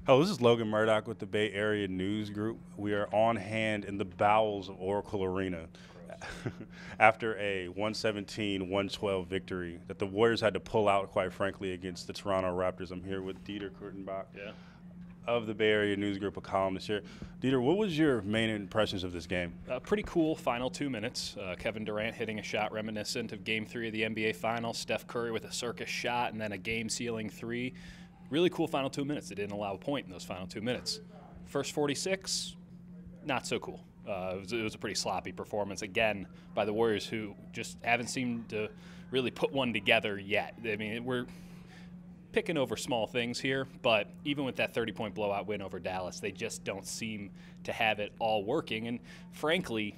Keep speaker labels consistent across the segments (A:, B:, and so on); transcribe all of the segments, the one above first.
A: Hello, this is Logan Murdock with the Bay Area News Group. We are on hand in the bowels of Oracle Arena after a 117-112 victory that the Warriors had to pull out, quite frankly, against the Toronto Raptors. I'm here with Kurtenbach of the Bay Area News Group, a columnist here. Dieter, what was your main impressions of this game?
B: Pretty cool final 2 minutes. Kevin Durant hitting a shot reminiscent of Game 3 of the NBA Finals. Steph Curry with a circus shot and then a game-sealing three. Really cool final 2 minutes. They didn't allow a point in those final 2 minutes. First 46, not so cool. It was a pretty sloppy performance, again, by the Warriors, who just haven't seemed to really put one together yet. I mean, we're picking over small things here, but even with that 30-point blowout win over Dallas, they just don't seem to have it all working. And frankly,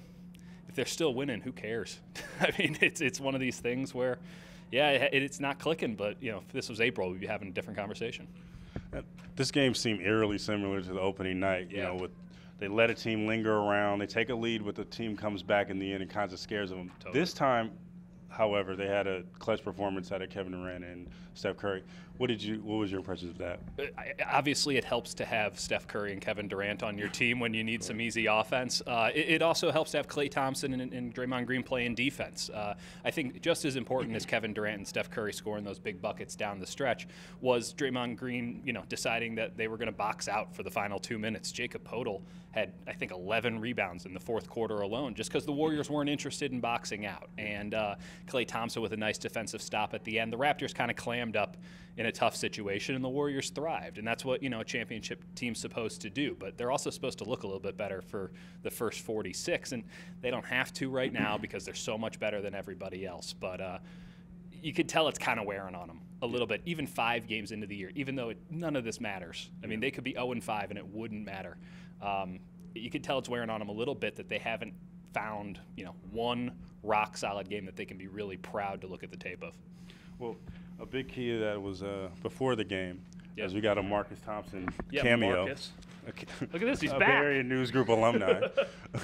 B: if they're still winning, who cares? I mean, it's one of these things where, yeah, it's not clicking, but you know, if this was April, we'd be having a different conversation.
A: This game seemed eerily similar to the opening night. You know, they let a team linger around, they take a lead, but the team comes back in the end and kind of scares them. Totally. This time, however, they had a clutch performance out of Kevin Durant and Steph Curry. What was your impression of that?
B: Obviously, it helps to have Steph Curry and Kevin Durant on your team when you need some easy offense. It also helps to have Klay Thompson and Draymond Green playing defense. I think just as important as Kevin Durant and Steph Curry scoring those big buckets down the stretch was Draymond Green, deciding that they were going to box out for the final 2 minutes. Jakob Poeltl had, I think, 11 rebounds in the fourth quarter alone, just because the Warriors weren't interested in boxing out. And Klay Thompson with a nice defensive stop at the end. The Raptors kind of clammed up in a tough situation, and the Warriors thrived. And that's what, a championship team's supposed to do. But they're also supposed to look a little bit better for the first 46. And they don't have to right now because they're so much better than everybody else. But you could tell it's kind of wearing on them a little bit, even 5 games into the year, even though none of this matters. I mean, they could be 0-5 and it wouldn't matter. You could tell it's wearing on them a little bit that they haven't found, one rock-solid game that they can be really proud to look at the tape of.
A: Well, a big key to that was before the game, as we got a Marcus Thompson cameo.
B: Marcus. Look at this, he's back.
A: Bay Area News Group alumni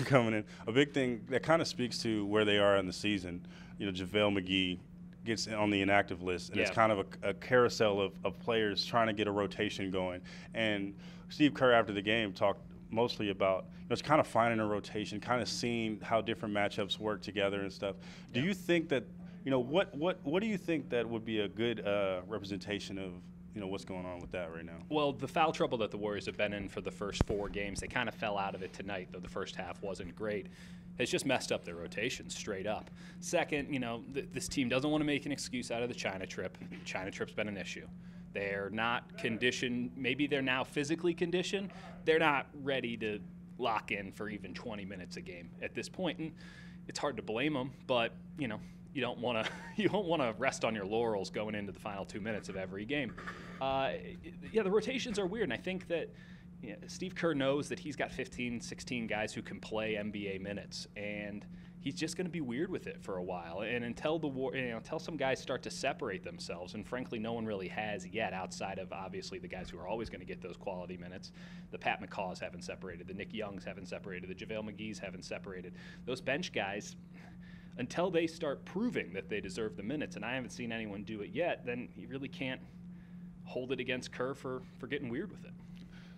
A: coming in. A big thing that kind of speaks to where they are in the season. JaVale McGee gets on the inactive list, and it's kind of a carousel of players trying to get a rotation going. And Steve Kerr, after the game, talked mostly about it's kind of finding a rotation, kind of seeing how different matchups work together and stuff. Do you think that what do you think that would be a good representation of what's going on with that right now?
B: Well, the foul trouble that the Warriors have been in for the first 4 games, they kind of fell out of it tonight, though the first half wasn't great. It's just messed up their rotation straight up. Second, this team doesn't want to make an excuse out of the China trip. The China trip's been an issue. They're not conditioned. Maybe they're now physically conditioned. They're not ready to lock in for even 20 minutes a game at this point. And it's hard to blame them, but you don't want to rest on your laurels going into the final 2 minutes of every game. The rotations are weird, and I think that Steve Kerr knows that he's got 15, 16 guys who can play NBA minutes, and he's just going to be weird with it for a while. And until until some guys start to separate themselves, and frankly, no one really has yet, outside of obviously the guys who are always going to get those quality minutes. The Pat McCaws haven't separated, the Nick Youngs haven't separated, the JaVale McGees haven't separated. Those bench guys, until they start proving that they deserve the minutes, and I haven't seen anyone do it yet, then you really can't hold it against Kerr for getting weird with it.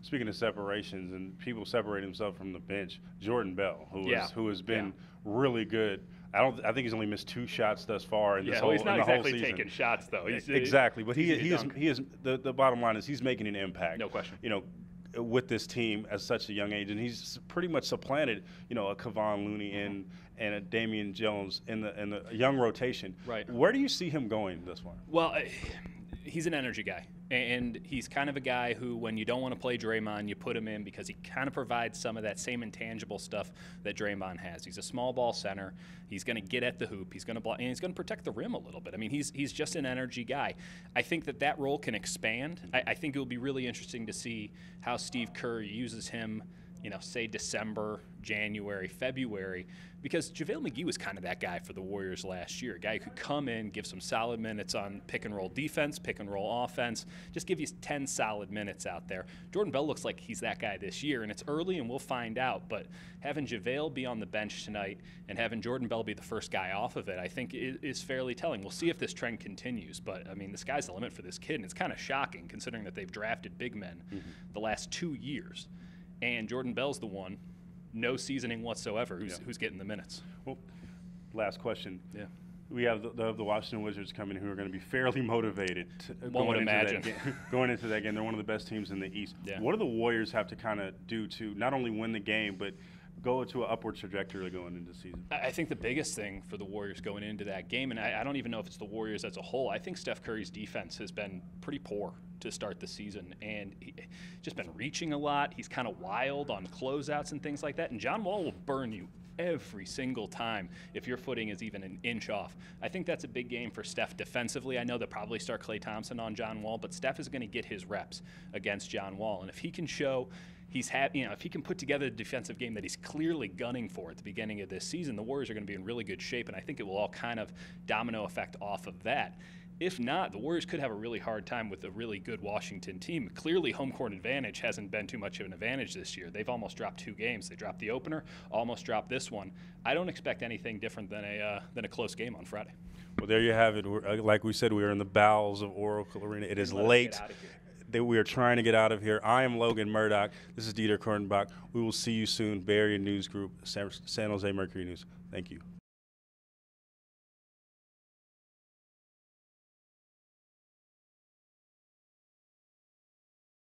A: Speaking of separations and people separating themselves from the bench, Jordan Bell, who has been really good. I think he's only missed 2 shots thus far in this whole season.
B: He's not exactly taking shots though.
A: Exactly, but he is the bottom line is he's making an impact.
B: No question.
A: With this team at such a young age, and he's pretty much supplanted, a Kevon Looney and a Damian Jones in the young rotation.
B: Right.
A: Where do you see him going this far?
B: Well, he's an energy guy, and he's kind of a guy who, when you don't want to play Draymond, you put him in because he kind of provides some of that same intangible stuff that Draymond has. He's a small ball center. He's going to get at the hoop. He's going to block, and he's going to protect the rim a little bit. I mean, he's just an energy guy. I think that role can expand. I think it will be really interesting to see how Steve Kerr uses him say December, January, February, because JaVale McGee was kind of that guy for the Warriors last year, a guy who could come in, give some solid minutes on pick-and-roll defense, pick-and-roll offense, just give you 10 solid minutes out there. Jordan Bell looks like he's that guy this year, and it's early and we'll find out, but having JaVale be on the bench tonight and having Jordan Bell be the first guy off of it, I think is fairly telling. We'll see if this trend continues, but, I mean, the sky's the limit for this kid, and it's kind of shocking considering that they've drafted big men the last 2 years. And Jordan Bell's the one, no seasoning whatsoever, who's getting the minutes.
A: Well, last question.
B: Yeah.
A: We have the Washington Wizards coming, who are going to be fairly motivated going into that game. They're one of the best teams in the East.
B: Yeah.
A: What do the Warriors have to kind of do to not only win the game, but go to an upward trajectory going into the season?
B: I think the biggest thing for the Warriors going into that game, and I don't even know if it's the Warriors as a whole, I think Steph Curry's defense has been pretty poor to start the season, and he's just been reaching a lot. He's kind of wild on closeouts and things like that, and John Wall will burn you every single time if your footing is even an inch off. I think that's a big game for Steph defensively. I know they'll probably start Klay Thompson on John Wall, but Steph is going to get his reps against John Wall, and if he can show if he can put together a defensive game that he's clearly gunning for at the beginning of this season, the Warriors are going to be in really good shape, and I think it will all kind of domino effect off of that. If not, the Warriors could have a really hard time with a really good Washington team. Clearly, home court advantage hasn't been too much of an advantage this year. They've almost dropped 2 games. They dropped the opener, almost dropped this one. I don't expect anything different than a close game on Friday.
A: Well, there you have it. Like we said, we are in the bowels of Oracle Arena. It is late. We are trying to get out of here. I am Logan Murdock. This is Kurtenbach. We will see you soon. Bay Area News Group, San Jose Mercury News. Thank you.